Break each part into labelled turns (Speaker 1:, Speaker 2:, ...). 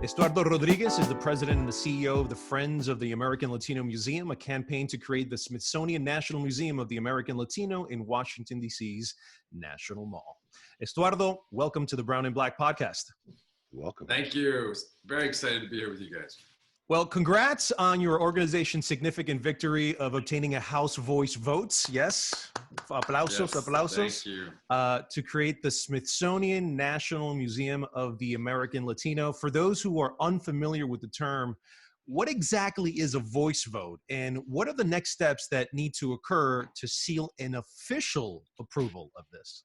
Speaker 1: Estuardo Rodríguez is the president and the CEO of the Friends of the American Latino Museum, a campaign to create the Smithsonian National Museum of the American Latino in Washington, D.C.'s National Mall. Estuardo, welcome to the Brown and Black podcast.
Speaker 2: Welcome.
Speaker 3: Thank you. Very excited to be here with you guys.
Speaker 1: Well, congrats on your organization's significant victory of obtaining a House voice votes. Yes, aplausos,
Speaker 3: Yes,
Speaker 1: aplausos.
Speaker 3: thank you.
Speaker 1: To create the Smithsonian National Museum of the American Latino. For those who are unfamiliar with the term, what exactly is a voice vote, and what are the next steps that need to occur to seal an official approval of this?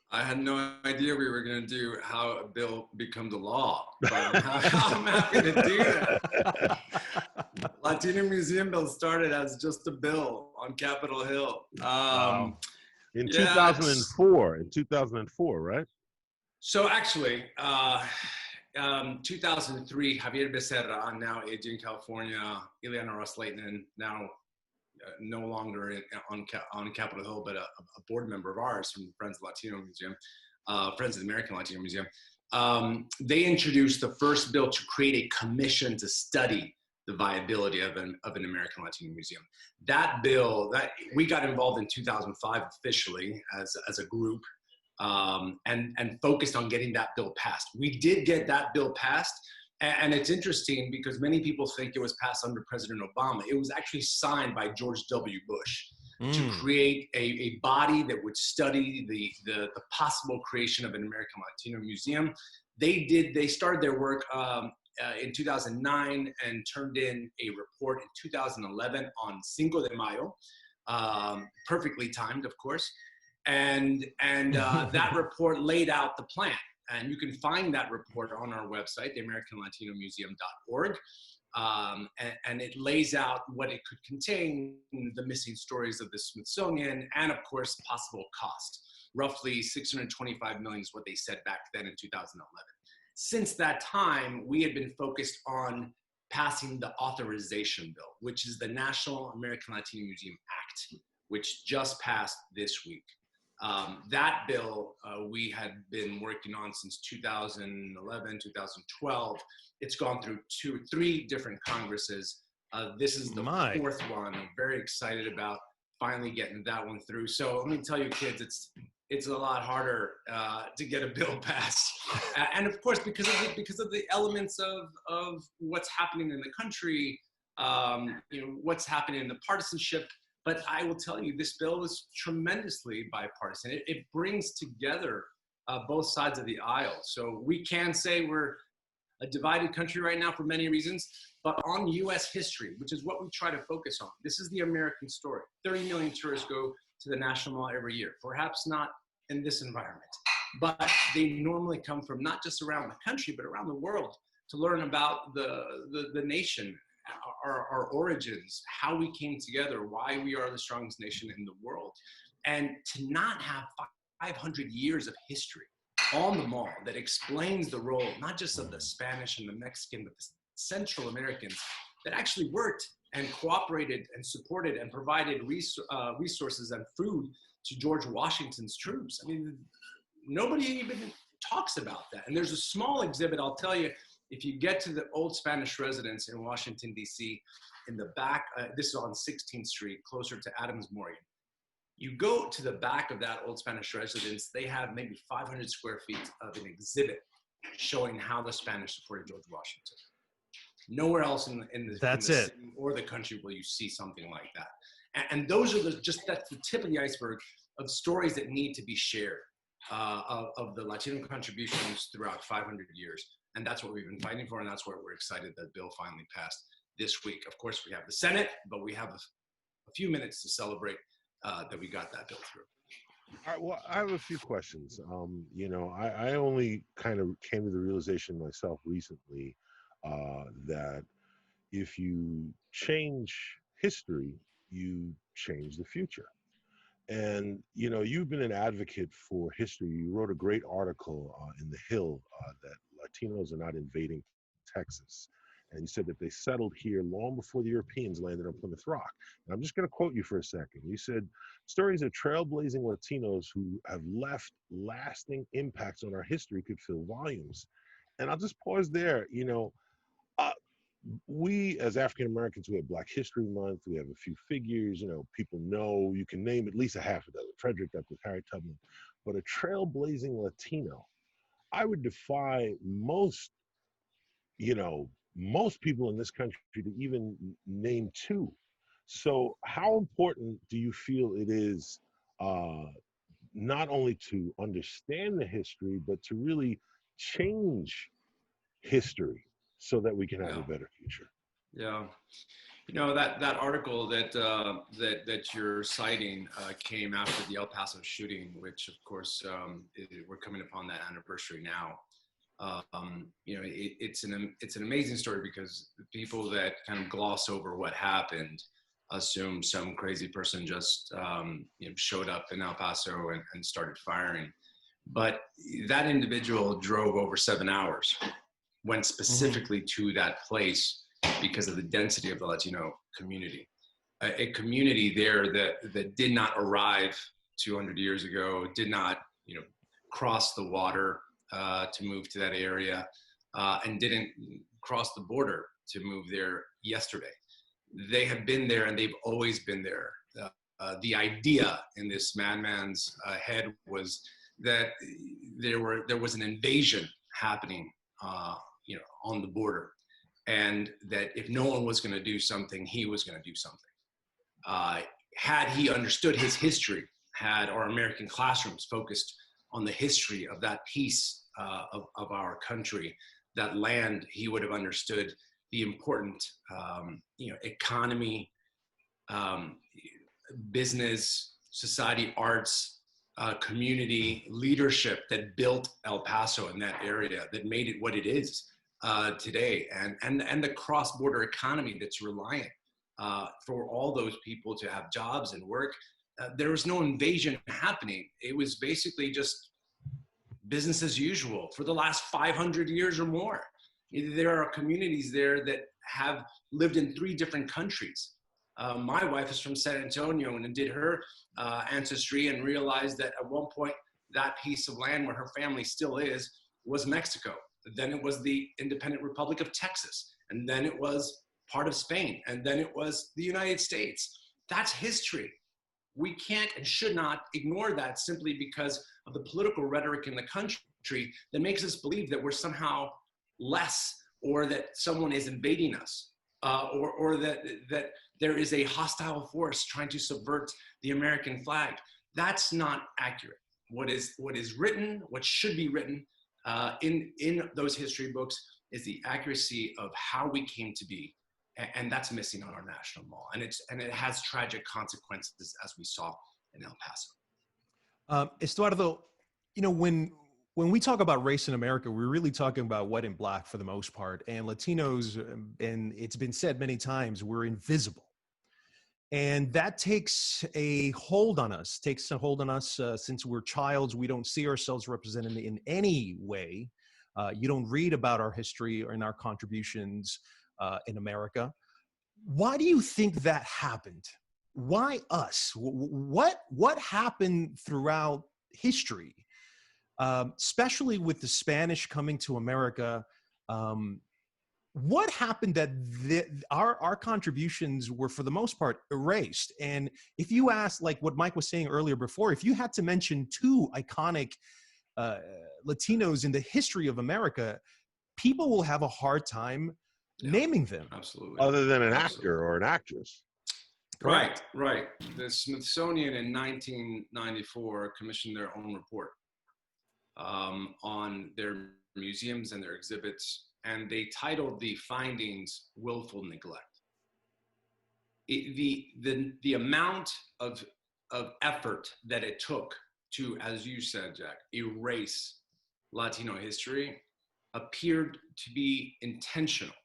Speaker 3: I had no idea we were going to do how a bill becomes a law, but I'm happy to do that. Latino Museum bill started as just a bill on Capitol Hill.
Speaker 2: Wow. In 2004, right?
Speaker 3: So actually, 2003, Javier Becerra, now aging in California, Ileana Ross-Leighton, now no longer on Capitol Hill, but a board member of ours from the Friends of the Latino Museum, Friends of the American Latino Museum. They introduced the first bill to create a commission to study the viability of an American Latino Museum. That bill, we got involved in 2005 officially as a group, and focused on getting that bill passed. We did get that bill passed. And it's interesting because many people think it was passed under President Obama. It was actually signed by George W. Bush to create a body that would study the possible creation of an American Latino Museum. They started their work in 2009 and turned in a report in 2011 on Cinco de Mayo, perfectly timed, of course. And that report laid out the plan. And you can find that report on our website, theamericanlatinomuseum.org. And it lays out what it could contain, the missing stories of the Smithsonian, and of course, possible cost. Roughly $625 million is what they said back then in 2011. Since that time, we had been focused on passing the authorization bill, which is the National American Latino Museum Act, which just passed this week. That bill we had been working on since 2011, 2012. It's gone through 3 different Congresses. This is the 4th one. I'm very excited about finally getting that one through. So let me tell you, kids, it's a lot harder to get a bill passed, and of course because of the elements of what's happening in the country, what's happening in the partisanship. But I will tell you, this bill is tremendously bipartisan. It brings together both sides of the aisle. So we can say we're a divided country right now for many reasons, but on U.S. history, which is what we try to focus on. This is the American story. 30 million tourists go to the National Mall every year, perhaps not in this environment, but they normally come from not just around the country, but around the world to learn about the nation, our origins, how we came together, why we are the strongest nation in the world. And to not have 500 years of history on the mall that explains the role, not just of the Spanish and the Mexican, but the Central Americans that actually worked and cooperated and supported and provided resources and food to George Washington's troops. I mean, nobody even talks about that. And there's a small exhibit, I'll tell you. If you get to the old Spanish residence in Washington, D.C., in the back, this is on 16th Street, closer to Adams Morgan. You go to the back of that old Spanish residence, they have maybe 500 square feet of an exhibit showing how the Spanish supported George Washington. Nowhere else in the city or the country will you see something like that. And those are that's the tip of the iceberg of stories that need to be shared of the Latino contributions throughout 500 years. And that's what we've been fighting for, and that's why we're excited that bill finally passed this week. Of course, we have the Senate, but we have a few minutes to celebrate that we got that bill through.
Speaker 2: All right, well, I have a few questions. I only kind of came to the realization myself recently that if you change history, you change the future. And, you've been an advocate for history. You wrote a great article in The Hill that Latinos are not invading Texas. And you said that they settled here long before the Europeans landed on Plymouth Rock. And I'm just going to quote you for a second. You said, stories of trailblazing Latinos who have left lasting impacts on our history could fill volumes. and I'll just pause there. Uh, we as African Americans, we have Black History Month. We have a few figures. People know, you can name at least a half a dozen: Frederick Douglass, Harriet Tubman. But a trailblazing Latino, I would defy you know, most people in this country to even name two. So, how important do you feel it is, uh, not only to understand the history, but to really change history so that we can have
Speaker 3: Yeah.
Speaker 2: a better future?
Speaker 3: Yeah. That article that you're citing came after the El Paso shooting, which of course we're coming upon that anniversary now. It's an amazing story because the people that kind of gloss over what happened assume some crazy person just showed up in El Paso and started firing. But that individual drove over 7 hours, went specifically to that place because of the density of the Latino community. A community there that did not arrive 200 years ago, did not cross the water to move to that area, and didn't cross the border to move there yesterday. They have been there and they've always been there. The idea in this madman's head was that there was an invasion happening, on the border, and that if no one was going to do something, he was going to do something. Had he understood his history, had our American classrooms focused on the history of that piece of our country, that land, he would have understood the important, economy, business, society, arts, community leadership that built El Paso in that area, that made it what it is today, and the cross-border economy that's reliant for all those people to have jobs and work. There was no invasion happening. It was basically just business as usual for the last 500 years or more. There are communities there that have lived in 3 different countries. My wife is from San Antonio and did her ancestry and realized that at one point that piece of land where her family still is was Mexico. Then it was the independent Republic of Texas. And then it was part of Spain. And then it was the United States. That's history. We can't and should not ignore that simply because of the political rhetoric in the country that makes us believe that we're somehow less, or that someone is invading us, or that there is a hostile force trying to subvert the American flag. That's not accurate. What is written, what should be written in those history books, is the accuracy of how we came to be. And that's missing on our national mall. And it has tragic consequences, as we saw in El Paso.
Speaker 1: Estuardo, when we talk about race in America, we're really talking about white and Black for the most part. And Latinos, and it's been said many times, we're invisible. And that takes a hold on us, since we're childs. We don't see ourselves represented in any way. You don't read about our history or in our contributions in America. Why do you think that happened? Why us? What happened throughout history, especially with the Spanish coming to America? What happened that our contributions were, for the most part, erased? And if you ask, like what Mike was saying earlier before, if you had to mention 2 iconic Latinos in the history of America, people will have a hard time naming them.
Speaker 3: Absolutely.
Speaker 2: Other than an actor or an actress.
Speaker 3: Right. The Smithsonian in 1994 commissioned their own report on their museums and their exhibits, and they titled the findings "Willful Neglect." The amount of effort that it took to, as you said, Jack, erase Latino history appeared to be intentional.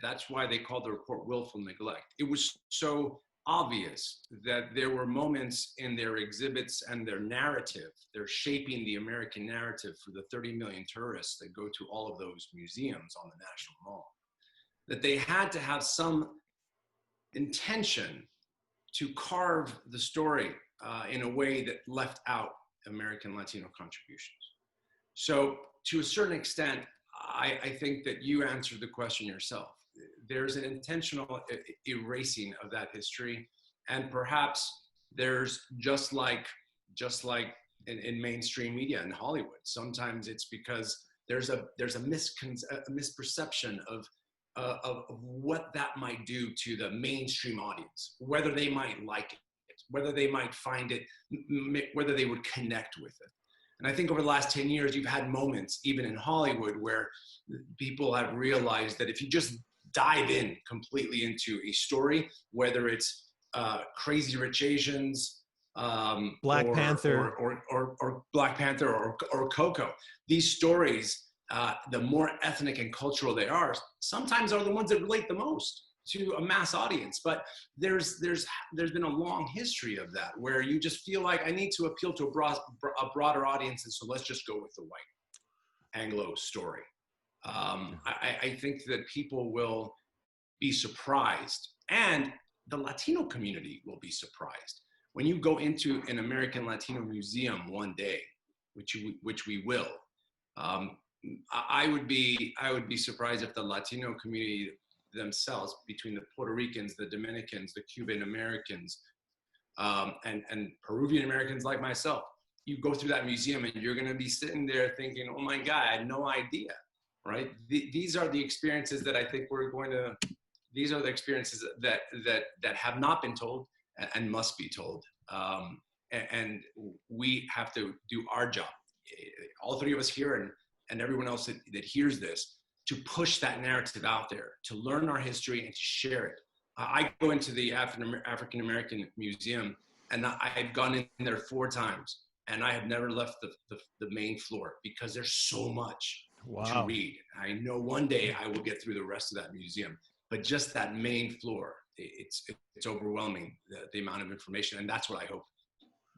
Speaker 3: That's why they called the report "Willful Neglect." It was so obvious that there were moments in their exhibits and their narrative, they're shaping the American narrative for the 30 million tourists that go to all of those museums on the National Mall, that they had to have some intention to carve the story in a way that left out American Latino contributions. So to a certain extent, I think that you answered the question yourself. There's an intentional erasing of that history, and perhaps there's just like in mainstream media in Hollywood. Sometimes it's because there's a misperception of what that might do to the mainstream audience, whether they might like it, whether they might find it, whether they would connect with it. And I think over the last 10 years, you've had moments, even in Hollywood, where people have realized that if you just dive in completely into a story, whether it's Crazy Rich Asians,
Speaker 1: Black Panther,
Speaker 3: or Black Panther, or Coco, these stories, the more ethnic and cultural they are, sometimes are the ones that relate the most to a mass audience. But there's been a long history of that, where you just feel like I need to appeal to a broader audience, and so let's just go with the white Anglo story. I think that people will be surprised, and the Latino community will be surprised when you go into an American Latino Museum one day, which we will. I would be surprised if the Latino community themselves, between the Puerto Ricans, the Dominicans, the Cuban Americans, and Peruvian Americans like myself, you go through that museum and you're going to be sitting there thinking, oh my God, I had no idea, right? These are the experiences that I think these are the experiences that have not been told and must be told. And we have to do our job, all three of us here and everyone else that hears this, to push that narrative out there, to learn our history and to share it. I go into the African American Museum, and I've gone in there 4 times, and I have never left the main floor because there's so much to read. I know one day I will get through the rest of that museum, but just that main floor, it's overwhelming, the amount of information, and that's what I hope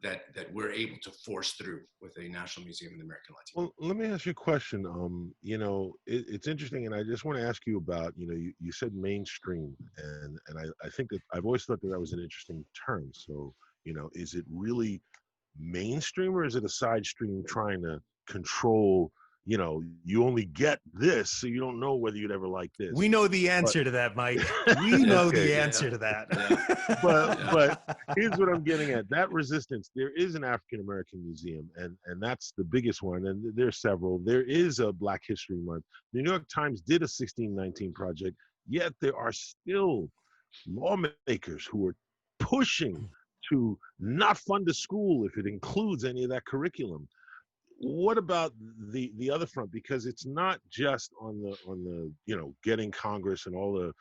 Speaker 3: that we're able to force through with a National Museum in the American Latino.
Speaker 2: Well, let me ask you a question. It's interesting, and I just want to ask you about, you said mainstream, and I think that I've always thought that was an interesting term. So, is it really mainstream, or is it a side stream trying to control? You only get this, so you don't know whether you'd ever like this.
Speaker 1: We know the answer to that, Mike. We know the answer to that.
Speaker 2: Yeah. But here's what I'm getting at. That resistance, there is an African American museum, and that's the biggest one, and there's several. There is a Black History Month. The New York Times did a 1619 project, yet there are still lawmakers who are pushing to not fund a school if it includes any of that curriculum. What about the other front? Because it's not just on the getting Congress and all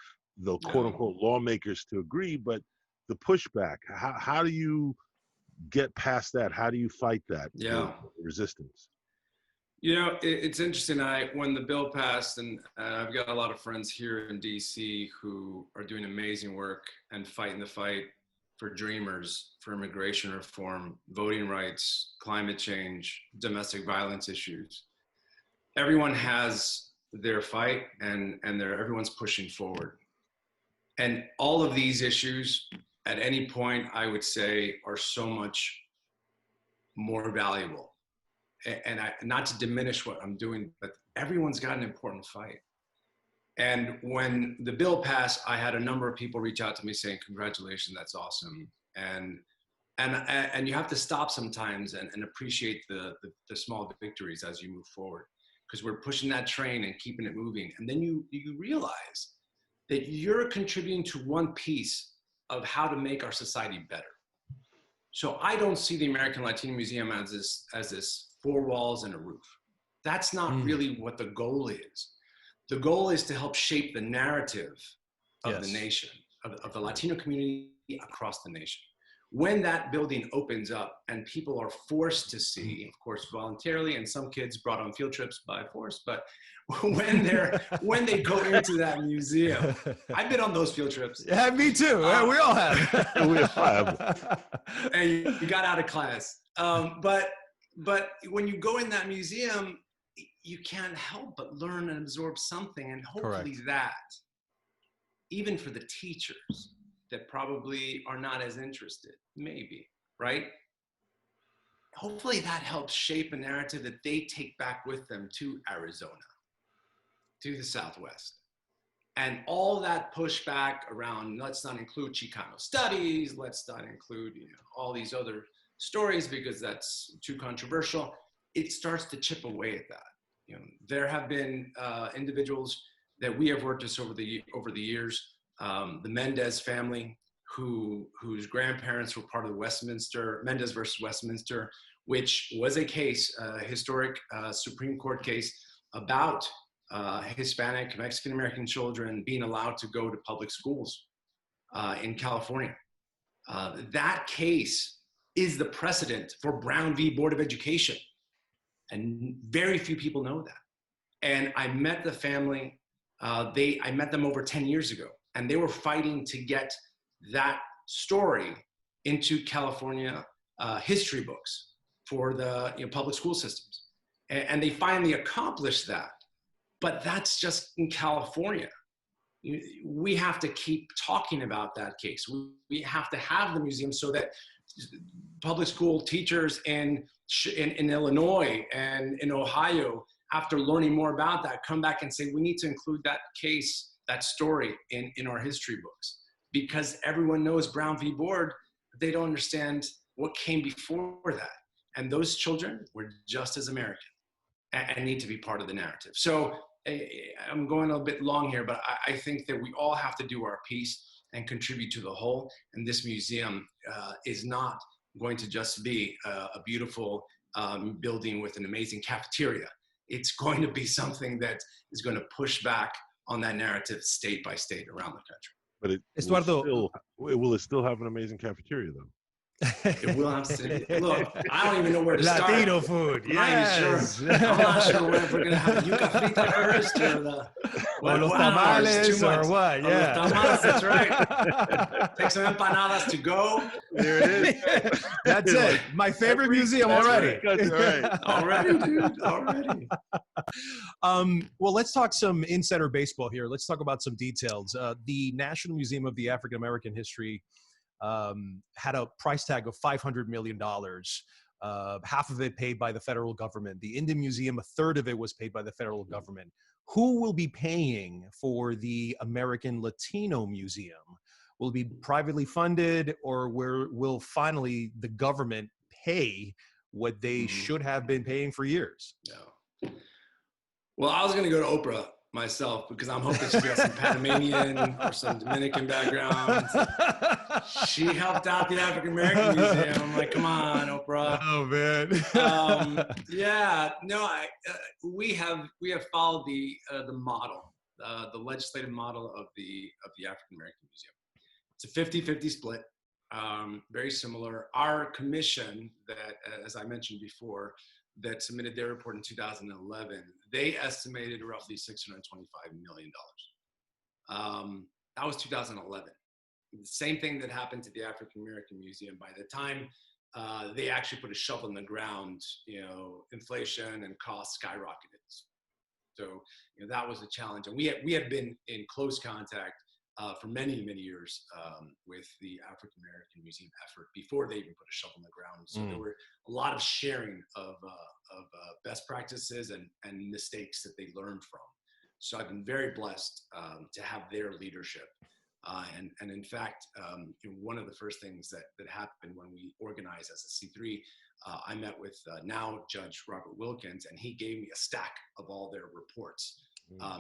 Speaker 2: the quote unquote lawmakers to agree, but the pushback. How do you get past that? How do you fight that resistance?
Speaker 3: It's interesting. When the bill passed, and I've got a lot of friends here in DC who are doing amazing work and fighting the fight for dreamers, for immigration reform, voting rights, climate change, domestic violence issues. Everyone has their fight, and everyone's pushing forward. And all of these issues, at any point, I would say, are so much more valuable. And not to diminish what I'm doing, but everyone's got an important fight. And when the bill passed, I had a number of people reach out to me saying, congratulations, that's awesome. And you have to stop sometimes and appreciate the small victories as you move forward, because we're pushing that train and keeping it moving. And then you realize that you're contributing to one piece of how to make our society better. So I don't see the American Latino Museum as this 4 walls and a roof. That's not really what the goal is. The goal is to help shape the narrative of the nation, of the Latino community across the nation. When that building opens up and people are forced to see, of course, voluntarily, and some kids brought on field trips by force, but when they go into that museum, I've been on those field trips.
Speaker 1: Yeah, me too. We all have.
Speaker 2: We all have.
Speaker 3: And you got out of class. But when you go in that museum, you can't help but learn and absorb something. And hopefully that, even for the teachers that probably are not as interested, maybe, right? Hopefully that helps shape a narrative that they take back with them to Arizona, to the Southwest. And all that pushback around, let's not include Chicano studies, let's not include all these other stories because that's too controversial. It starts to chip away at that. There have been individuals that we have worked with over the years, the Mendez family, whose grandparents were part of the Mendez versus Westminster, which was a case, a historic Supreme Court case about Hispanic, Mexican-American children being allowed to go to public schools in California. That case is the precedent for Brown v. Board of Education. And very few people know that. And I met the family, I met them over 10 years ago, and they were fighting to get that story into California history books for the public school systems. And they finally accomplished that. But that's just in California. We have to keep talking about that case. We have to have the museum so that public school teachers in Illinois and in Ohio, after learning more about that, come back and say, we need to include that case, that story in our history books. Because everyone knows Brown v. Board, but they don't understand what came before that. And those children were just as American and need to be part of the narrative. So I'm going a bit long here, but I think that we all have to do our piece and contribute to the whole. And this museum is not going to just be a beautiful building with an amazing cafeteria. It's going to be something that is going to push back on that narrative state by state around the country.
Speaker 2: But
Speaker 1: Estuardo,
Speaker 2: will it still have an amazing cafeteria, though?
Speaker 3: It will have to. Look, I don't even know where to start.
Speaker 1: Latino food,
Speaker 3: yes. I'm not sure if we're going to have yuca frita first or
Speaker 1: los tamales or what. Yeah.
Speaker 3: Los tamales, that's right. Take some empanadas to go.
Speaker 2: There it is.
Speaker 1: That's it. My favorite museum already.
Speaker 2: That's right.
Speaker 3: Already, dude. Already.
Speaker 1: Well, let's talk some insider baseball here. Let's talk about some details. The National Museum of the African American History had a price tag of $500 million. Half of it paid by the federal government. The Indian Museum, a third of it was paid by the federal government. Who will be paying for the American Latino Museum? Will it be privately funded, or will finally the government pay what they should have been paying for years?
Speaker 3: No. Well, I was going to go to Oprah myself because I'm hoping she got some Panamanian or some Dominican background. She helped out the African American Museum. I'm like, come on, Oprah.
Speaker 1: Oh man.
Speaker 3: Yeah, no, we have followed the model, the legislative model of the African American Museum. It's a 50-50 split, very similar. Our commission that, as I mentioned before, that submitted their report in 2011, they estimated roughly $625 million. That was 2011. The same thing that happened to the African American Museum. By the time they actually put a shovel in the ground, inflation and costs skyrocketed. So that was a challenge. And we had been in close contact for many, many years with the African American Museum effort before they even put a shovel in the ground. So there were a lot of sharing of best practices and mistakes that they learned from. So I've been very blessed to have their leadership. And in fact, one of the first things that happened when we organized as a C3, I met with now Judge Robert Wilkins, and he gave me a stack of all their reports.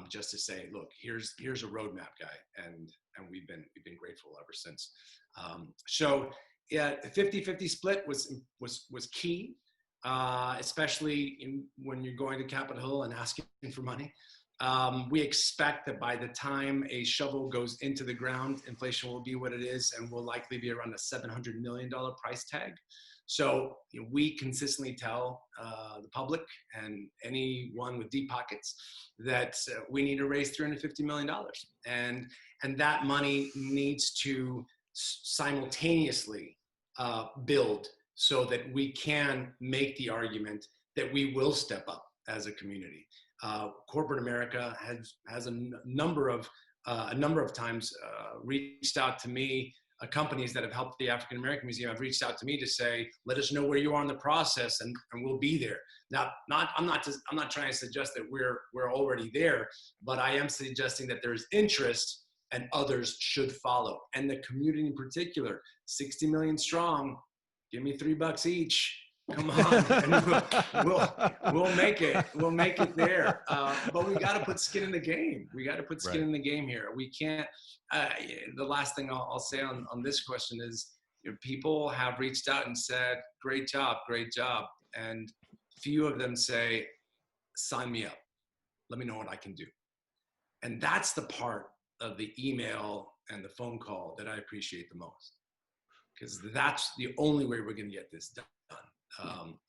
Speaker 3: Just to say, look, here's a roadmap, guy, and we've been grateful ever since. So yeah, a 50-50 split was key, especially when you're going to Capitol Hill and asking for money. We expect that by the time a shovel goes into the ground, inflation will be what it is, and will likely be around a $700 million price tag. So we consistently tell the public and anyone with deep pockets that we need to raise $350 million. And that money needs to simultaneously build so that we can make the argument that we will step up as a community. Corporate America has a number of times reached out to me companies that have helped the African American Museum have reached out to me to say, let us know where you are in the process, and we'll be there. Now, I'm not trying to suggest that we're already there, but I am suggesting that there's interest and others should follow. And the community in particular, 60 million strong, give me $3 each. Come on, and we'll make it. We'll make it there. But we got to put skin in the game. We got to put skin in the game here. We can't. The last thing I'll say on this question is, people have reached out and said, great job, and few of them say, sign me up. Let me know what I can do. And that's the part of the email and the phone call that I appreciate the most, because that's the only way we're going to get this done.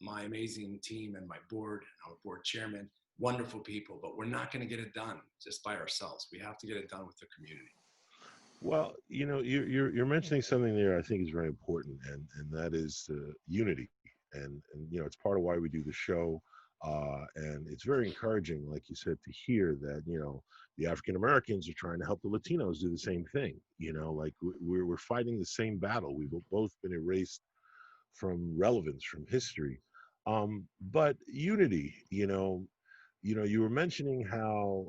Speaker 3: My amazing team and my board, our board chairman, wonderful people, but we're not going to get it done just by ourselves. We have to get it done with the community.
Speaker 2: Well, you're mentioning something there I think is very important, and that is unity. And it's part of why we do the show. And it's very encouraging, like you said, to hear that, the African Americans are trying to help the Latinos do the same thing. Like we're fighting the same battle. We've both been erased from relevance, from history. But unity, you were mentioning how,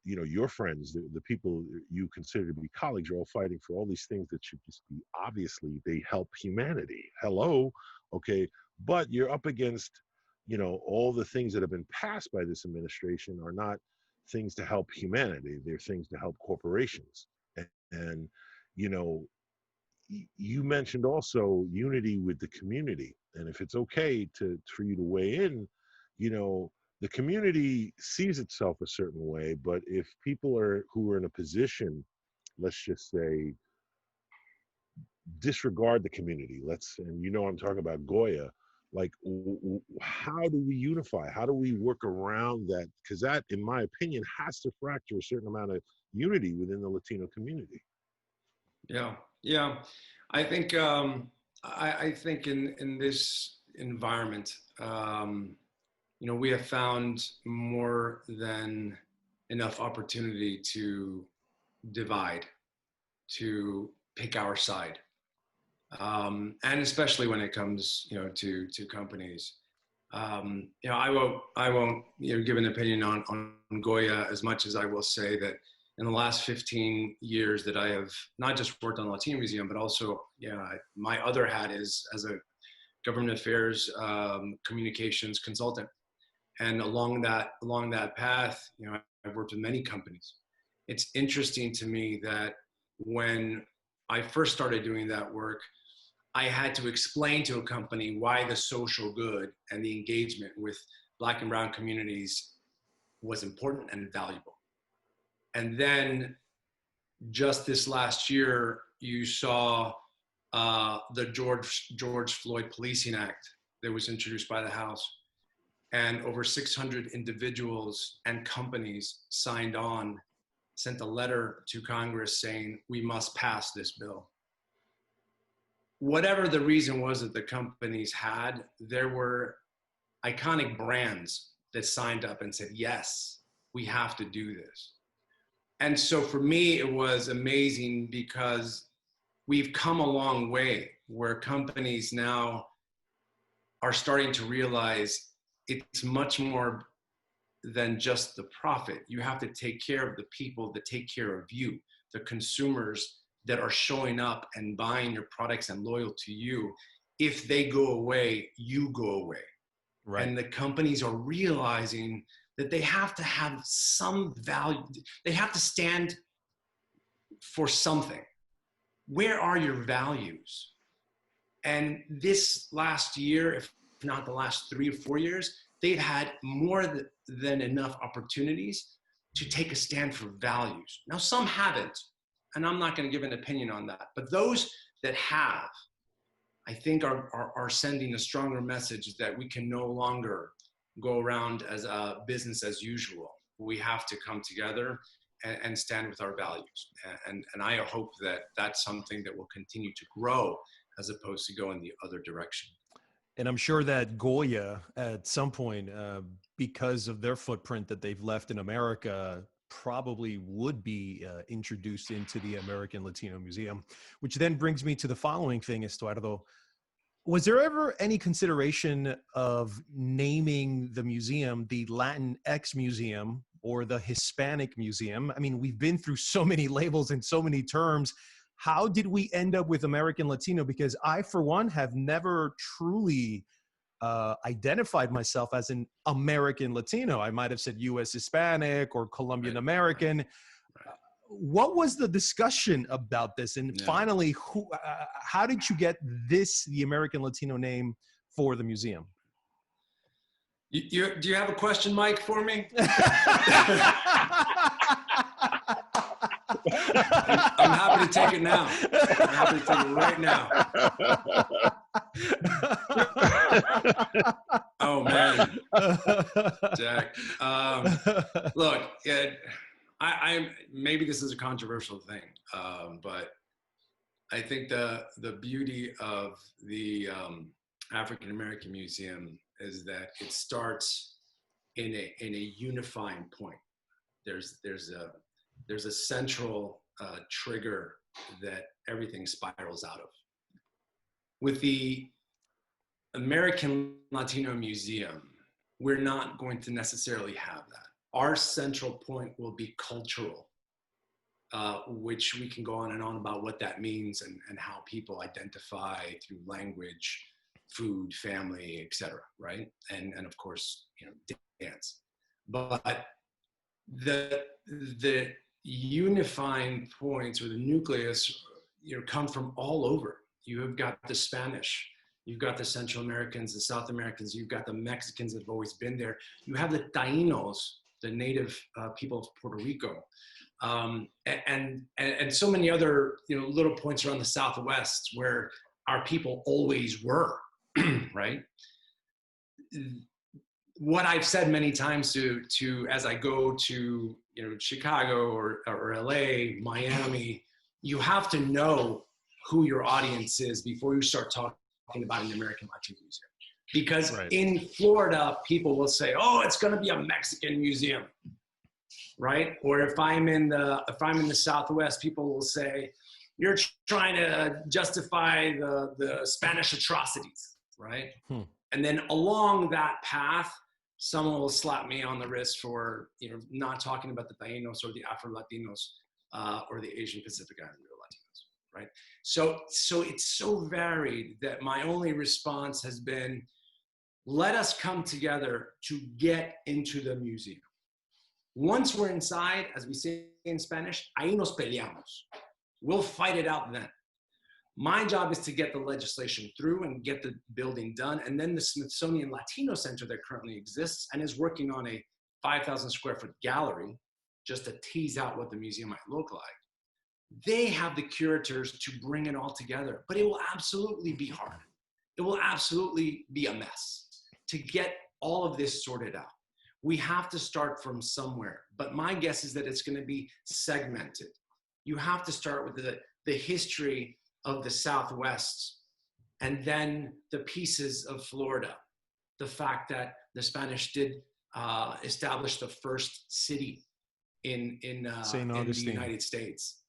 Speaker 2: your friends, the people you consider to be colleagues, are all fighting for all these things that should just be, obviously, they help humanity. Hello. Okay. But you're up against, all the things that have been passed by this administration are not things to help humanity. They're things to help corporations. And you mentioned also unity with the community. And if it's okay for you to weigh in, the community sees itself a certain way, but if people who are in a position, let's just say, disregard the community, and I'm talking about Goya, like, how do we unify? How do we work around that? Because that, in my opinion, has to fracture a certain amount of unity within the Latino community.
Speaker 3: Yeah. I think I think in this environment, we have found more than enough opportunity to divide, to pick our side, and especially when it comes, to companies. I won't give an opinion on Goya as much as I will say that in the last 15 years that I have not just worked on the Latino Museum, but also, my other hat is as a government affairs communications consultant. And along that path, I've worked with many companies. It's interesting to me that when I first started doing that work, I had to explain to a company why the social good and the engagement with Black and brown communities was important and valuable. And then just this last year, you saw the George Floyd Policing Act that was introduced by the House. And over 600 individuals and companies sent a letter to Congress saying, we must pass this bill. Whatever the reason was that the companies had, there were iconic brands that signed up and said, yes, we have to do this. And so for me, it was amazing because we've come a long way where companies now are starting to realize it's much more than just the profit. You have to take care of the people that take care of you, the consumers that are showing up and buying your products and loyal to you. If they go away, you go away. Right. And the companies are realizing that they have to have some value. They have to stand for something. Where are your values? And this last year, if not the last 3 or 4 years, they've had more than enough opportunities to take a stand for values. Now, some haven't, and I'm not going to give an opinion on that. But those that have, I think are sending a stronger message that we can no longer go around as a business as usual. We have to come together and stand with our values. And I hope that that's something that will continue to grow as opposed to go in the other direction.
Speaker 1: And I'm sure that Goya at some point, because of their footprint that they've left in America, probably would be introduced into the American Latino Museum, which then brings me to the following thing, Estuardo. Was there ever any consideration of naming the museum the Latinx Museum or the Hispanic Museum? I mean, we've been through so many labels and so many terms. How did we end up with American Latino? Because I, for one, have never truly identified myself as an American Latino. I might have said U.S. Hispanic or Colombian American.
Speaker 3: Right.
Speaker 1: What was the discussion about this? And finally, how did you get the American Latino name for the museum?
Speaker 3: Do you have a question, Mike, for me? I'm happy to take it now. I'm happy to take it right now. Oh, man. Jack. Look, I maybe this is a controversial thing, but I think the beauty of the African American Museum is that it starts in a unifying point. There's a central trigger that everything spirals out of. With the American Latino Museum, we're not going to necessarily have that. Our central point will be cultural, which we can go on and on about what that means and how people identify through language, food, family, etc. Right? And of course, dance. But the unifying points or the nucleus, come from all over. You have got the Spanish, you've got the Central Americans, the South Americans, you've got the Mexicans that have always been there. You have the Taínos, the native people of Puerto Rico, and so many other little points around the Southwest where our people always were, right? What I've said many times to as I go to Chicago or LA, Miami, you have to know who your audience is before you start talking about an American Latino Museum. Because in Florida, people will say, "Oh, it's going to be a Mexican museum," right? Or if I'm in the Southwest, people will say, "You're trying to justify the Spanish atrocities," right? And then along that path, someone will slap me on the wrist for not talking about the Taínos or the Afro-Latinos or the Asian Pacific Islander Latinos, right? So it's so varied that my only response has been, let us come together to get into the museum. Once we're inside, as we say in Spanish, ahí nos peleamos. We'll fight it out then. My job is to get the legislation through and get the building done. And then the Smithsonian Latino Center that currently exists and is working on a 5,000 square foot gallery just to tease out what the museum might look like. They have the curators to bring it all together, but it will absolutely be hard. It will absolutely be a mess to get all of this sorted out. We have to start from somewhere, but my guess is that it's going to be segmented. You have to start with the history of the Southwest and then the pieces of Florida. The fact that the Spanish did establish the first city in the United States,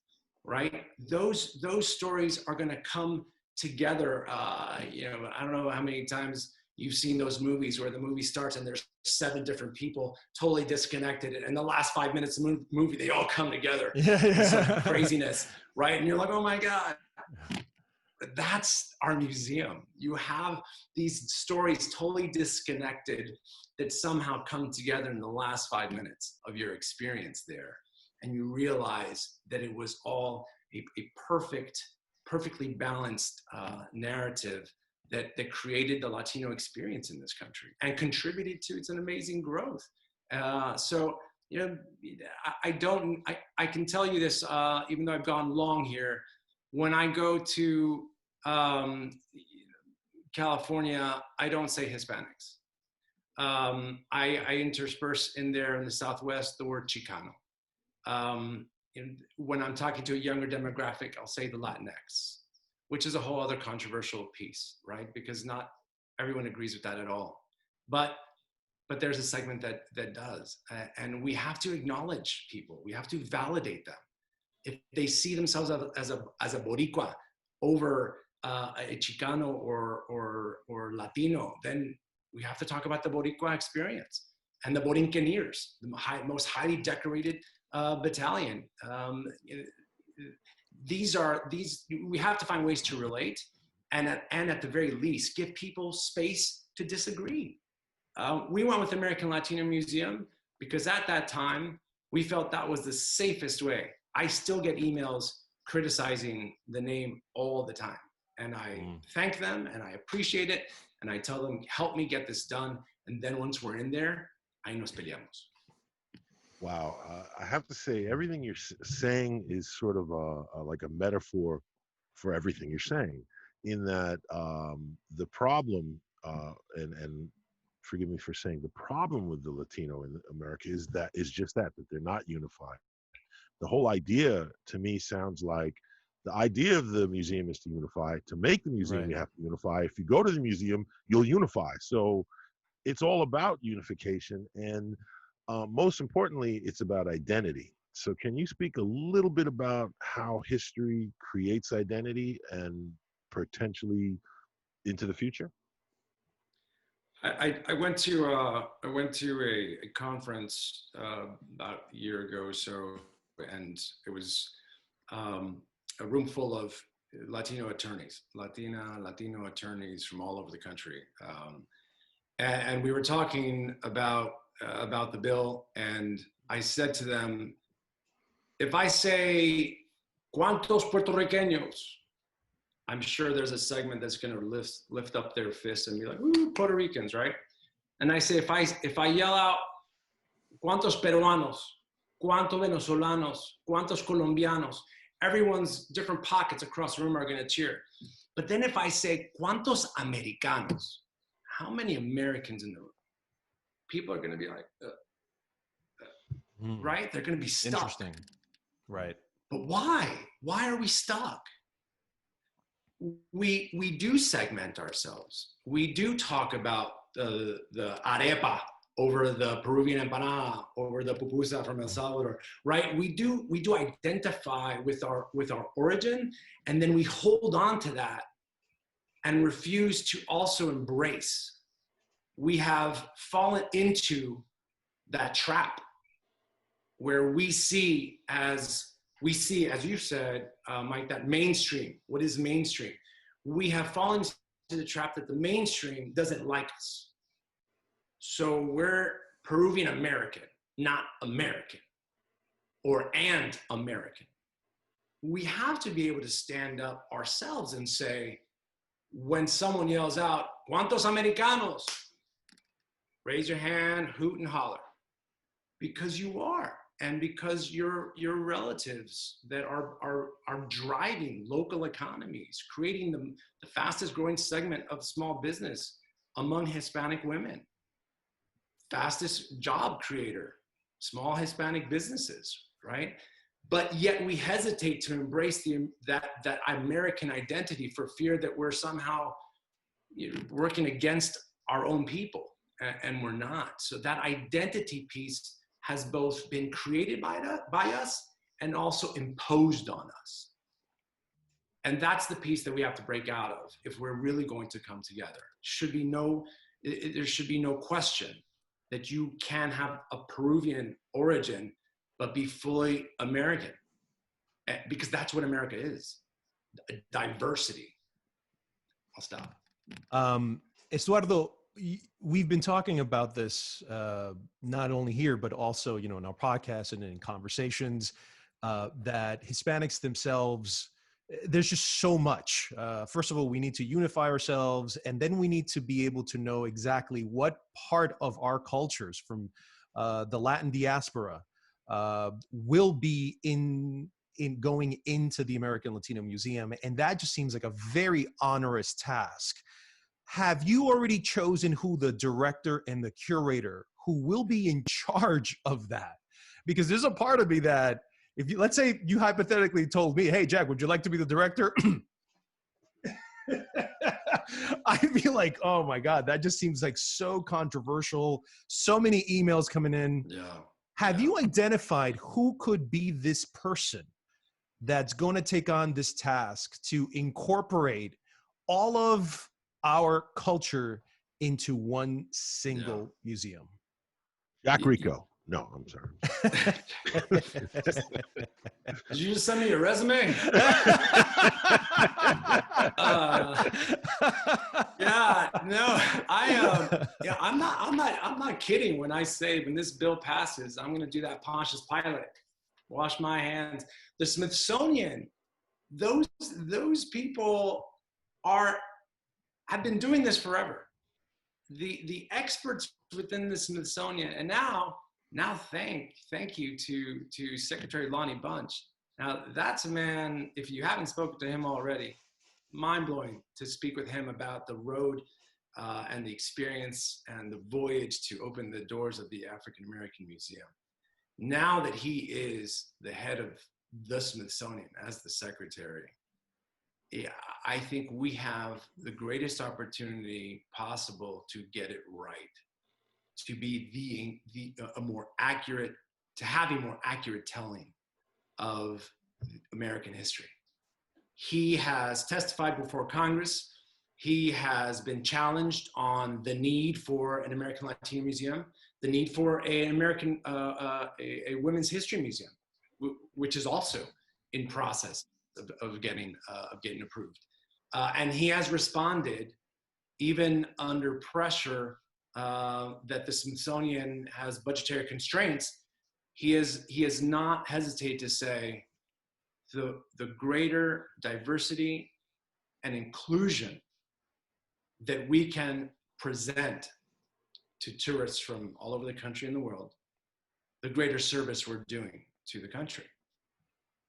Speaker 3: right? Those stories are going to come together. I don't know how many times you've seen those movies where the movie starts and there's 7 different people totally disconnected, and in the last 5 minutes of the movie they all come together. Some craziness, right? And you're like, oh my God. That's our museum. You have these stories totally disconnected that somehow come together in the last 5 minutes of your experience there. And you realize that it was all a perfectly balanced narrative that created the Latino experience in this country and contributed to its amazing growth. I can tell you this, even though I've gone long here, when I go to California, I don't say Hispanics. I intersperse in there in the Southwest the word Chicano. When I'm talking to a younger demographic, I'll say the Latinx, which is a whole other controversial piece, right? Because not everyone agrees with that at all. But but there's a segment that does. And we have to acknowledge people. We have to validate them. If they see themselves as a Boricua over a Chicano or Latino, then we have to talk about the Boricua experience and the Borinqueneers, the most highly decorated battalion. We have to find ways to relate, and at the very least, give people space to disagree. We went with American Latino Museum because at that time, we felt that was the safest way. I still get emails criticizing the name all the time. And I thank them and I appreciate it. And I tell them, help me get this done. And then once we're in there, ahí nos peleamos.
Speaker 2: Wow. I have to say, everything you're saying is sort of like a metaphor for everything you're saying, in that the problem, and forgive me for saying, the problem with the Latino in America is just that they're not unified. The whole idea to me sounds like the idea of the museum is to unify. To make the museum, you have to unify. If you go to the museum, you'll unify. So it's all about unification. And most importantly, it's about identity. So can you speak a little bit about how history creates identity and potentially into the future?
Speaker 3: I went to a conference about a year ago or so, and it was a room full of Latino attorneys, Latino attorneys from all over the country, and we were talking about the bill, and I said to them, if I say "Cuántos puertorriqueños," I'm sure there's a segment that's going to lift up their fists and be like, "Ooh, Puerto Ricans," right? And I say, if I yell out, "Cuántos peruanos," "Cuántos venezolanos," "Cuántos colombianos," everyone's different pockets across the room are going to cheer. But then if I say, "Cuántos americanos," how many Americans in the room? People are going to be like, right? They're going to be stuck.
Speaker 1: Interesting. Right.
Speaker 3: But why? Why are we stuck? We do segment ourselves. We do talk about the arepa over the Peruvian empanada, over the pupusa from El Salvador, right? We do identify with our origin, and then we hold on to that and refuse to also embrace. We have fallen into that trap where we see, as you said, Mike, that mainstream. What is mainstream? We have fallen into the trap that the mainstream doesn't like us. So we're Peruvian American, not American, and American. We have to be able to stand up ourselves and say, when someone yells out, "Cuántos americanos?" raise your hand, hoot and holler, because you are. And because your relatives that are driving local economies, creating the fastest growing segment of small business among Hispanic women, fastest job creator, small Hispanic businesses, right? But yet we hesitate to embrace that American identity for fear that we're somehow working against our own people, and we're not. So that identity piece has both been created by us and also imposed on us. And that's the piece that we have to break out of if we're really going to come together. There should be no question that you can have a Peruvian origin, but be fully American, because that's what America is, diversity. I'll stop.
Speaker 1: Estuardo, we've been talking about this not only here, but also, in our podcast and in conversations, that Hispanics themselves, there's just so much. First of all, we need to unify ourselves, and then we need to be able to know exactly what part of our cultures from the Latin diaspora will be in going into the American Latino Museum. And that just seems like a very onerous task. Have you already chosen who the director and the curator who will be in charge of that? Because there's a part of me that, if you, let's say you hypothetically told me, "Hey, Jack, would you like to be the director?" I'd be like, oh my God, that just seems like so controversial. So many emails coming in.
Speaker 3: Yeah.
Speaker 1: Have you identified who could be this person that's going to take on this task to incorporate all of our culture into one single museum?
Speaker 2: Jack Rico. No, I'm sorry.
Speaker 3: Did you just send me your resume? Yeah, no, I'm not kidding when I say when this bill passes, I'm going to do that Pontius Pilate, wash my hands. The Smithsonian, those people have been doing this forever. The experts within the Smithsonian, and now thank you to Secretary Lonnie Bunch. Now that's a man, if you haven't spoken to him already, mind-blowing to speak with him about the road and the experience and the voyage to open the doors of the African American Museum. Now that he is the head of the Smithsonian as the secretary, yeah, I think we have the greatest opportunity possible to get it right, to be a more accurate, to have a more accurate telling of American history. He has testified before Congress. He has been challenged on the need for an American Latino Museum, the need for a women's history museum, which is also in process of getting approved. And he has responded, even under pressure that the Smithsonian has budgetary constraints. He has not hesitated to say the greater diversity and inclusion that we can present to tourists from all over the country and the world, the greater service we're doing to the country.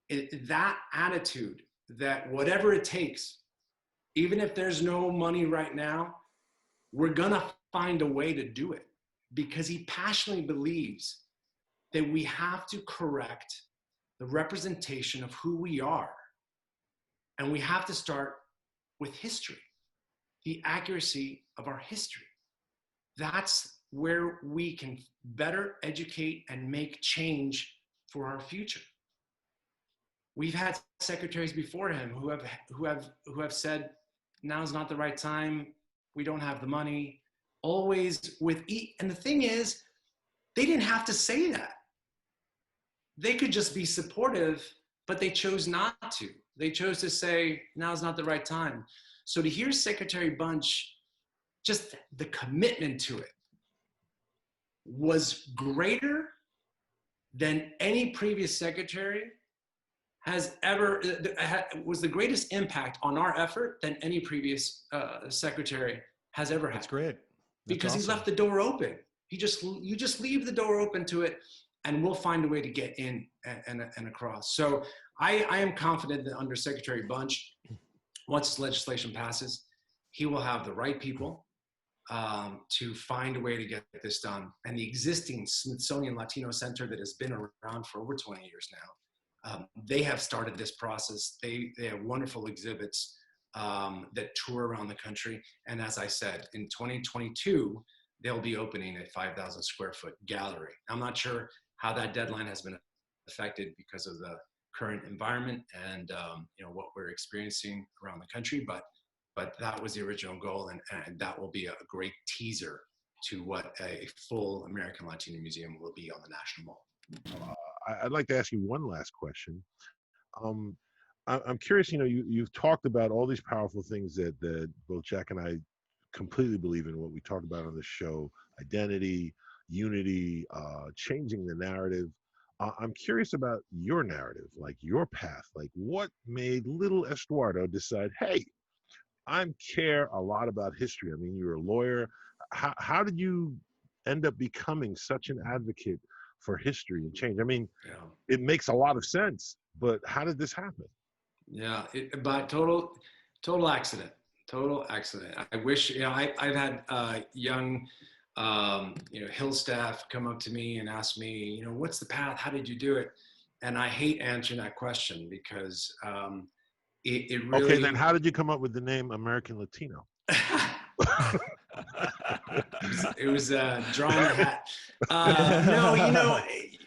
Speaker 3: That attitude that whatever it takes, even if there's no money right now, we're gonna find a way to do it, because he passionately believes that we have to correct the representation of who we are. And we have to start with history, the accuracy of our history. That's where we can better educate and make change for our future. We've had secretaries before him who have said, now's not the right time, we don't have the money, always and the thing is, they didn't have to say that. They could just be supportive, but they chose not to. They chose to say, now's not the right time. So to hear Secretary Bunch, just the commitment to it was greater than any previous secretary has ever, was the greatest impact on our effort than any previous secretary has ever had.
Speaker 1: That's great.
Speaker 3: Because he left the door open. You just leave the door open to it, and we'll find a way to get in and across. So I am confident that under Secretary Bunch, once this legislation passes, he will have the right people to find a way to get this done. And the existing Smithsonian Latino Center that has been around for over 20 years now, they have started this process. They have wonderful exhibits that tour around the country. And as I said, in 2022, they'll be opening a 5,000 square foot gallery. I'm not sure how that deadline has been affected because of the current environment and what we're experiencing around the country, but that was the original goal, and that will be a great teaser to what a full American Latino Museum will be on the National Mall.
Speaker 2: I'd like to ask you one last question. I'm curious, you've talked about all these powerful things that both Jack and I completely believe in, what we talk about on the show: identity, unity, changing the narrative. I'm curious about your narrative, like your path. Like, what made little Estuardo decide, hey, I care a lot about history? I mean, you're a lawyer. How did you end up becoming such an advocate for history and change? I mean, It makes a lot of sense, but how did this happen?
Speaker 3: Yeah, by total accident. Total accident. I wish, I've had young, Hill staff come up to me and ask me, what's the path? How did you do it? And I hate answering that question because it really.
Speaker 2: Okay, then how did you come up with the name American Latino?
Speaker 3: It was drawing a hat. No,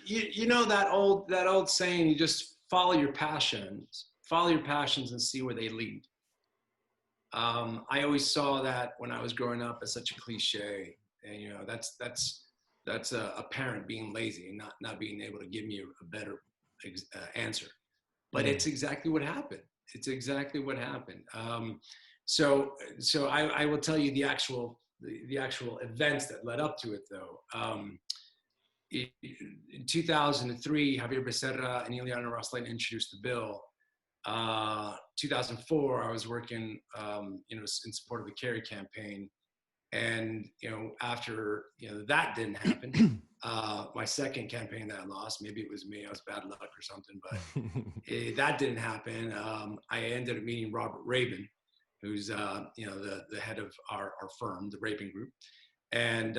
Speaker 3: you know that old saying, you just follow your passions and see where they lead. I always saw that when I was growing up as such a cliche, and that's a parent being lazy and not being able to give me a better answer. But it's exactly what happened. It's exactly what happened. So I will tell you the actual events that led up to it, though. In 2003, Javier Becerra and Ileana Ros-Lehtinen introduced the bill. 2004, I was working, in support of the Kerry campaign, and after that didn't happen. My second campaign that I lost, maybe it was me, I was bad luck or something, but that didn't happen. I ended up meeting Robert Rabin, who's the head of our firm, the Rabin Group. And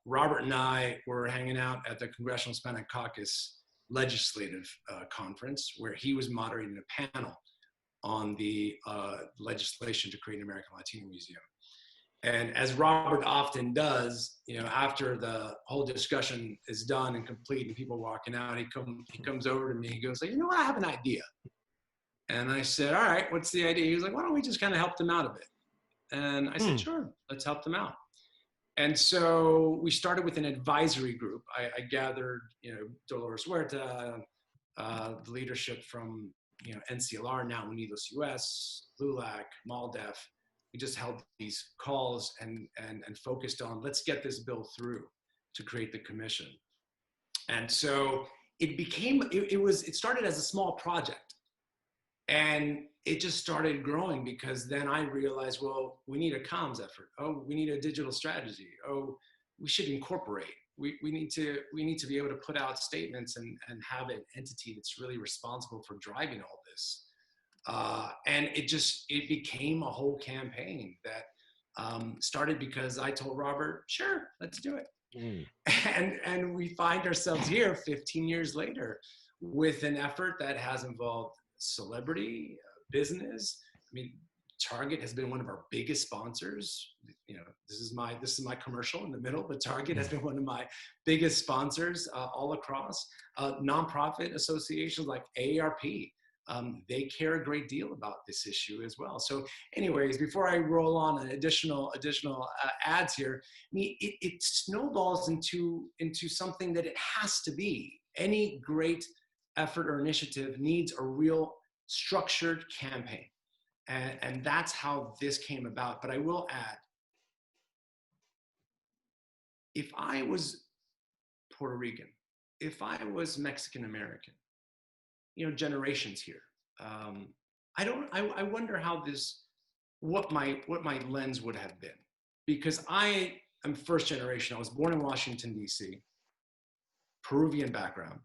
Speaker 3: Robert and I were hanging out at the Congressional Hispanic Caucus Legislative Conference, where he was moderating a panel on the legislation to create an American Latino Museum. And as Robert often does, after the whole discussion is done and complete and people walking out, he comes over to me, he goes, I have an idea. And I said, all right, what's the idea? He was like, why don't we just kind of help them out a bit? And I said, sure, let's help them out. And so we started with an advisory group. I gathered, Dolores Huerta, the leadership from, NCLR, now Unidos US, LULAC, MALDEF. We just held these calls and focused on, let's get this bill through to create the commission. And so it started as a small project, and it just started growing, because then I realized, well, we need a comms effort. Oh, we need a digital strategy. Oh, we should incorporate. We need to be able to put out statements and have an entity that's really responsible for driving all this. And it became a whole campaign that started because I told Robert, sure, let's do it. And we find ourselves here 15 years later with an effort that has involved celebrity, business. I mean, Target has been one of our biggest sponsors. This is my commercial in the middle, but Target has been one of my biggest sponsors all across. Nonprofit associations like AARP, they care a great deal about this issue as well. So anyways, before I roll on an additional ads here, I mean, it snowballs into something that it has to be. Any great effort or initiative needs a real structured campaign. And that's how this came about. But I will add, if I was Puerto Rican, if I was Mexican American, generations here, I wonder how what my lens would have been, because I am first generation. I was born in Washington, D.C., Peruvian background.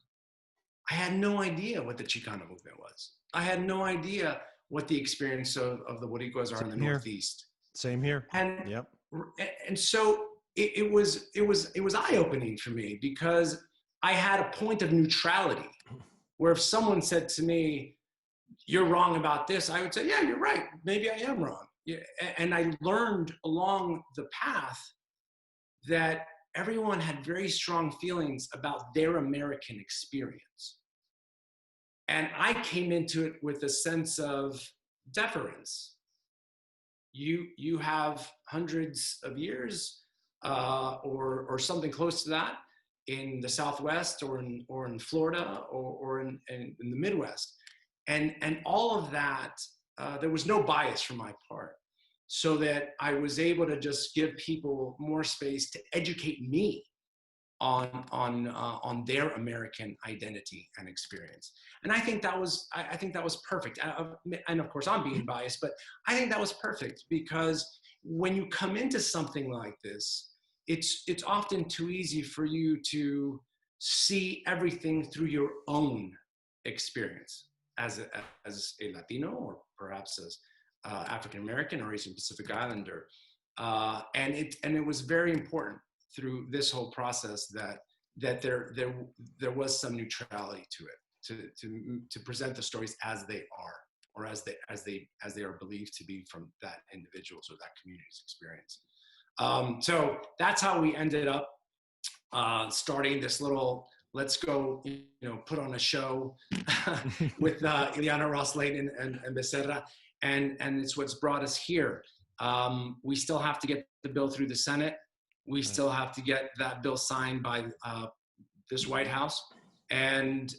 Speaker 3: I had no idea what the Chicano movement was. I had no idea what the experience of the Boricuas are in the Northeast.
Speaker 1: Same here.
Speaker 3: And so it was eye-opening for me, because I had a point of neutrality where if someone said to me, you're wrong about this, I would say, yeah, you're right. Maybe I am wrong. Yeah. And I learned along the path that everyone had very strong feelings about their American experience. And I came into it with a sense of deference. You have hundreds of years or something close to that in the Southwest or in Florida or in the Midwest. And all of that, there was no bias from my part, so that I was able to just give people more space to educate me on their American identity and experience. And I think that was perfect. And of course I'm being biased, but I think that was perfect, because when you come into something like this, it's often too easy for you to see everything through your own experience as a Latino, or perhaps as African American or Asian Pacific Islander. And it was very important through this whole process that there was some neutrality to it, to present the stories as they are. or as they are believed to be from that individual's or that community's experience. So that's how we ended up starting this little, let's go, put on a show with Ileana Ross-Layton and Becerra, and it's what's brought us here. We still have to get the bill through the Senate. We still have to get that bill signed by this White House. And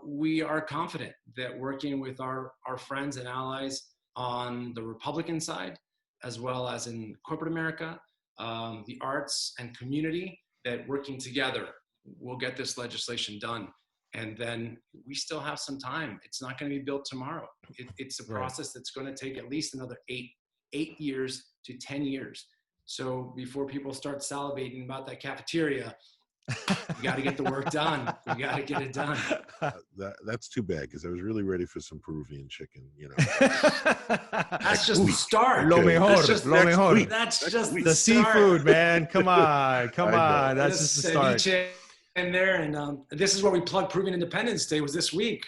Speaker 3: we are confident that working with our friends and allies on the Republican side, as well as in corporate America, the arts and community, that working together, we'll get this legislation done. And then we still have some time. It's not going to be built tomorrow. It's a process that's going to take at least another 8 years to 10 years. So before people start salivating about that cafeteria, you got to get the work done. You got to get it done.
Speaker 2: That's too bad, because I was really ready for some Peruvian chicken.
Speaker 3: That's just the start.
Speaker 1: Lo mejor. Lo mejor.
Speaker 3: That's just
Speaker 1: the seafood, man. Come on. That's just the start.
Speaker 3: In there, and this is where we plug Peruvian Independence Day. Was this week.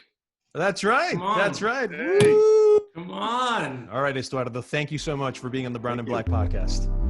Speaker 1: That's right. That's right.
Speaker 3: Hey. Come on.
Speaker 1: All right, Estuardo. Thank you so much for being on the Brown and Black podcast.